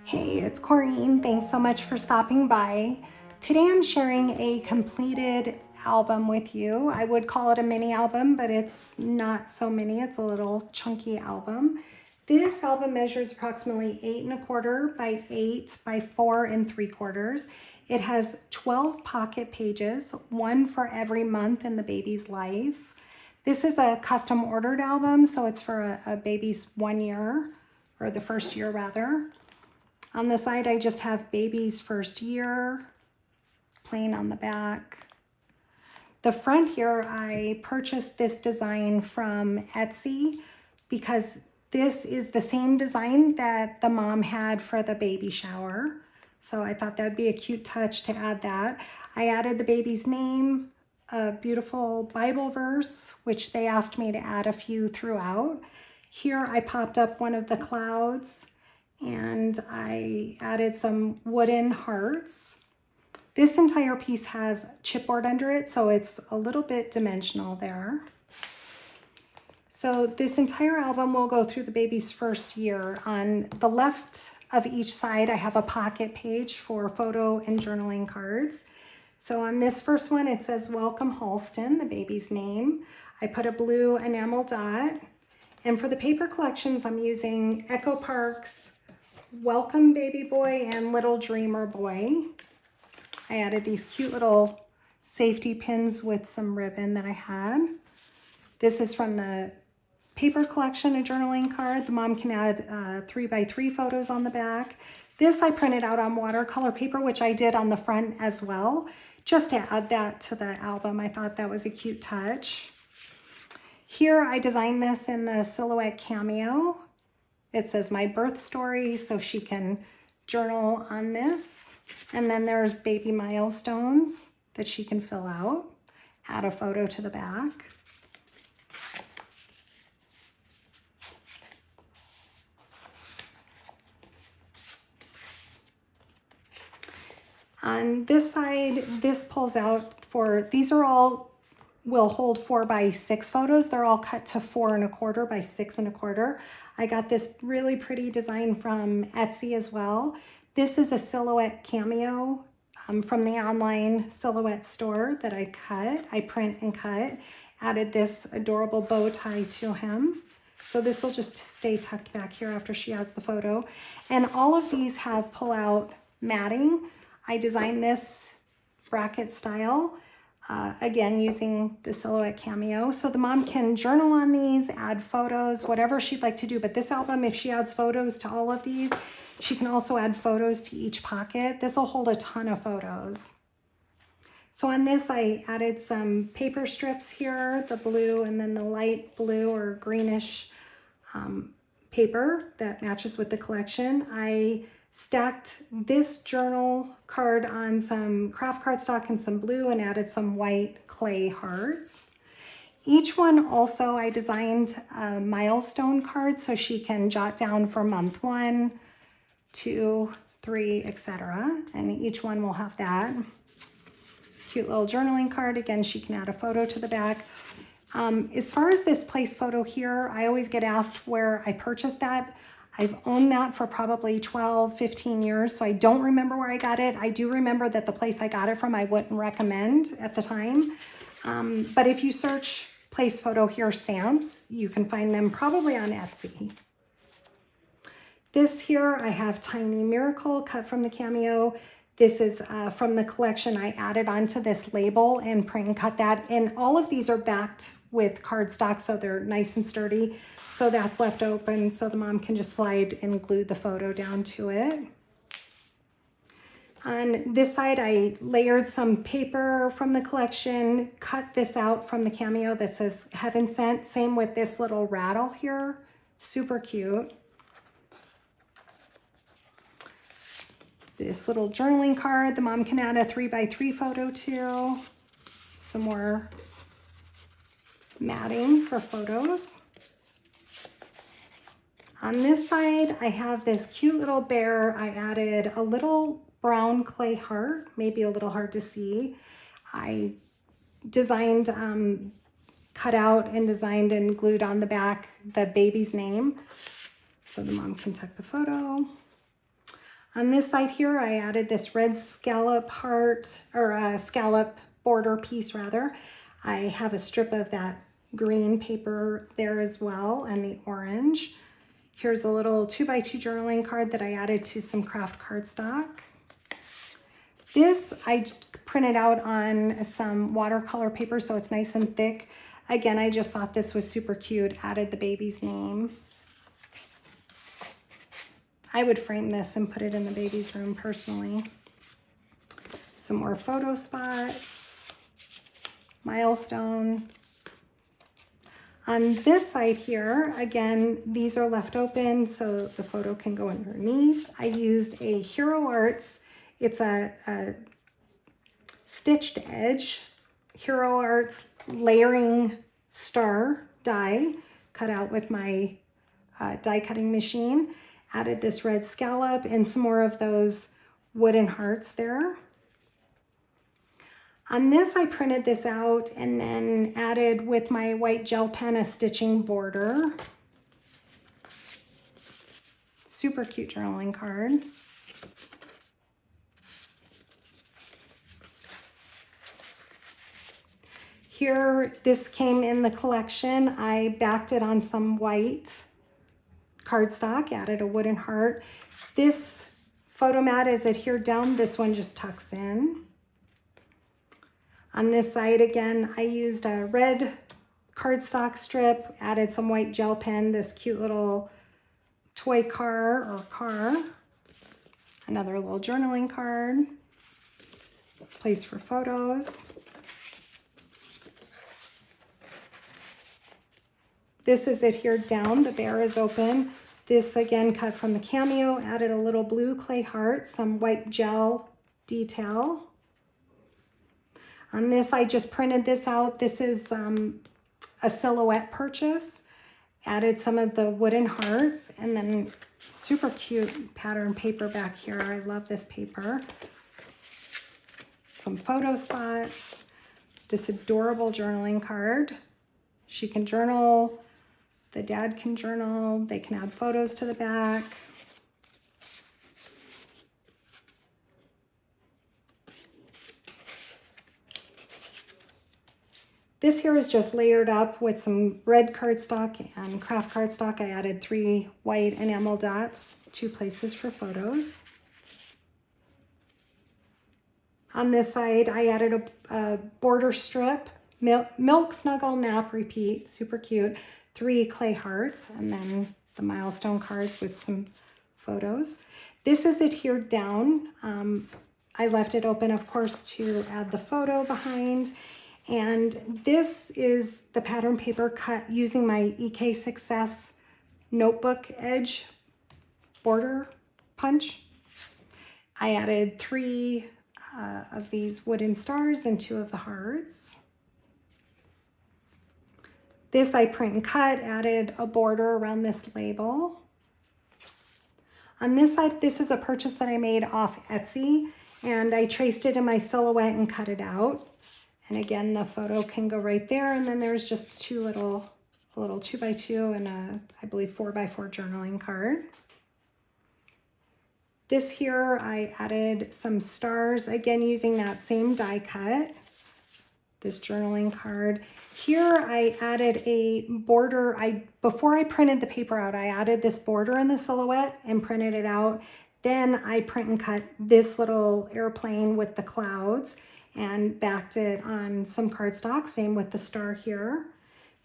Hey, it's Corrine. Thanks so much for stopping by. Today I'm sharing a completed album with you. I would call it a mini album, but it's not so mini. It's a little chunky album. This album measures approximately 8¼ by 8 by 4¾ It has 12 pocket pages, one for every month in the baby's life. This is a custom ordered album, so it's for a baby's 1 year, or the first year rather. On the side, I just have baby's first year, plain on the back. The front here, I purchased this design from Etsy because this is the same design that the mom had for the baby shower. So I thought that'd be a cute touch to add that. I added the baby's name, a beautiful Bible verse, which they asked me to add a few throughout. Here I popped up one of the clouds, and I added some wooden hearts. This entire piece has chipboard under it, so it's a little bit dimensional there. So this entire album will go through the baby's first year. On the left of each side, I have a pocket page for photo and journaling cards. So on this first one, it says, "Welcome Halston," the baby's name. I put a blue enamel dot. And for the paper collections, I'm using Echo Park's Welcome Baby Boy and Little Dreamer Boy. I added these cute little safety pins with some ribbon that I had. This is from the paper collection, a journaling card. The mom can add 3x3 photos on the back. This I printed out on watercolor paper, which I did on the front as well, just to add that to the album. I thought that was a cute touch. Here I designed this in the silhouette cameo. It says my birth story, so she can journal on this. And then there's baby milestones that she can fill out. Add a photo to the back. On this side, this pulls out for, these are all, will hold 4x6 photos. They're all cut to 4¼ by 6¼ I got this really pretty design from Etsy as well. This is a silhouette cameo from the online silhouette store that I cut. I print and cut. Added this adorable bow tie to him. So this will just stay tucked back here after she adds the photo. And all of these have pull-out matting. I designed this bracket style. Again, using the silhouette cameo. So the mom can journal on these, add photos, whatever she'd like to do. But this album, if she adds photos to all of these, she can also add photos to each pocket. This will hold a ton of photos. So on this, I added some paper strips here, the blue and then the light blue or greenish paper that matches with the collection. I stacked this journal card on some craft cardstock and some blue and added some white clay hearts. Each one also I designed a milestone card so she can jot down for month 1, 2, 3, etc. And each one will have that. Cute little journaling card. Again, she can add a photo to the back. As far as this place photo here, I always get asked where I purchased that. I've owned that for probably 12, 15 years, so I don't remember where I got it. I do remember that the place I got it from I wouldn't recommend at the time. But if you search place photo here stamps, you can find them probably on Etsy. This here, I have Tiny Miracle cut from the cameo. This is from the collection. I added onto this label and print and cut that. And all of these are backed with cardstock, so they're nice and sturdy. So that's left open so the mom can just slide and glue the photo down to it. On this side, I layered some paper from the collection, cut this out from the cameo that says Heaven Sent. Same with this little rattle here, super cute. This little journaling card, the mom can add a 3x3 photo to. Some more matting for photos. On this side, I have this cute little bear. I added a little brown clay heart, maybe a little hard to see. I designed, cut out and designed and glued on the back the baby's name so the mom can tuck the photo. On this side here, I added this red scallop heart, or a scallop border piece rather. I have a strip of that green paper there as well, and the orange. Here's a little 2x2 journaling card that I added to some craft cardstock. This I printed out on some watercolor paper, so it's nice and thick. Again, I just thought this was super cute, added the baby's name. I would frame this and put it in the baby's room personally. Some more photo spots, milestone. On this side here, again, these are left open so the photo can go underneath. I used a Hero Arts, it's a stitched edge, Hero Arts layering star die cut out with my die cutting machine. Added this red scallop and some more of those wooden hearts there. On this, I printed this out and then added with my white gel pen a stitching border. Super cute journaling card. Here, this came in the collection. I backed it on some white cardstock, added a wooden heart. This photo mat is adhered down. This one just tucks in. On this side, again, I used a red cardstock strip, added some white gel pen, this cute little toy car or car. Another little journaling card, place for photos. This is adhered down, the bear is open. This again cut from the Cameo, added a little blue clay heart, some white gel detail. On this, I just printed this out. This is a silhouette purchase. Added some of the wooden hearts and then super cute pattern paper back here. I love this paper. Some photo spots. This adorable journaling card. She can journal. The dad can journal. They can add photos to the back. This here is just layered up with some red cardstock and craft cardstock. I added 3 white enamel dots, 2 places for photos. On this side, I added a border strip, milk, snuggle, nap, repeat, super cute, 3 clay hearts, and then the milestone cards with some photos. This is adhered down. I left it open, of course, to add the photo behind. And this is the pattern paper cut using my EK Success notebook edge border punch. I added 3 of these wooden stars and 2 of the hearts. This I print and cut, added a border around this label. On this side, this is a purchase that I made off Etsy, and I traced it in my silhouette and cut it out. And again, the photo can go right there. And then there's just a little 2x2 and a, I believe, 4x4 journaling card. This here, I added some stars, again, using that same die cut. This journaling card. Here, I added a border. Before I printed the paper out, I added this border in the silhouette and printed it out. Then I print and cut this little airplane with the clouds and backed it on some cardstock, same with the star here.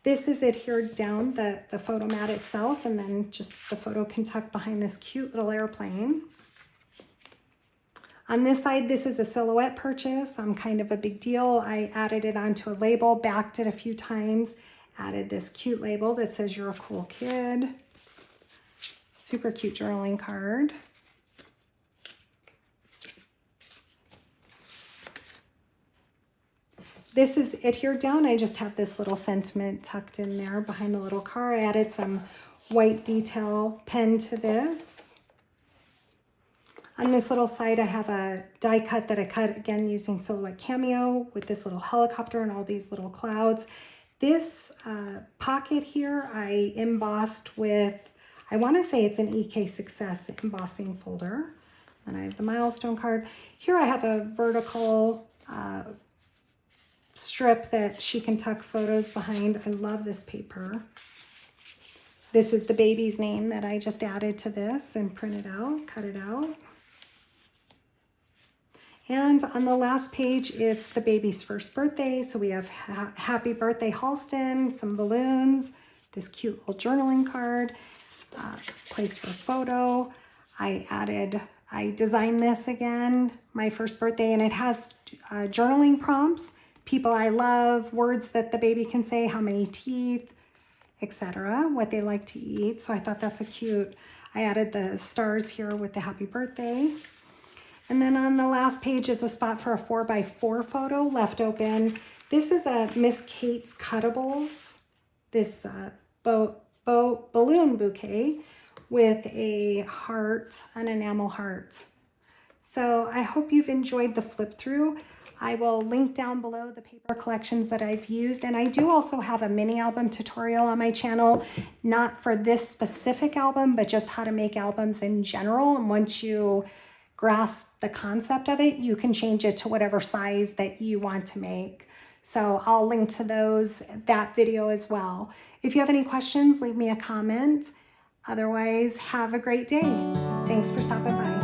This is adhered down, the photo mat itself, and then just the photo can tuck behind this cute little airplane. On this side, this is a silhouette purchase, kind of a big deal. I added it onto a label, backed it a few times, added this cute label that says you're a cool kid. Super cute journaling card. This is adhered down. I just have this little sentiment tucked in there behind the little car. I added some white detail pen to this. On this little side, I have a die cut that I cut, again, using Silhouette Cameo with this little helicopter and all these little clouds. This pocket here, I embossed with, I want to say it's an EK Success embossing folder. Then I have the milestone card. Here I have a vertical strip that she can tuck photos behind. I love this paper. This is the baby's name that I just added to this and printed out, cut it out. And on the last page, it's the baby's first birthday. So we have happy birthday, Halston, some balloons, this cute little journaling card, place for photo. I designed this again, my first birthday, and it has journaling prompts, people I love, words that the baby can say, how many teeth, etc., what they like to eat. So I thought that's a cute, I added the stars here with the happy birthday. And then on the last page is a spot for a 4x4 photo left open. This is a Miss Kate's Cuttables, this balloon bouquet with a heart, an enamel heart. So I hope you've enjoyed the flip through. I will link down below the paper collections that I've used. And I do also have a mini album tutorial on my channel, not for this specific album, but just how to make albums in general. And once you grasp the concept of it, you can change it to whatever size that you want to make. So I'll link to that video as well. If you have any questions, leave me a comment. Otherwise, have a great day. Thanks for stopping by.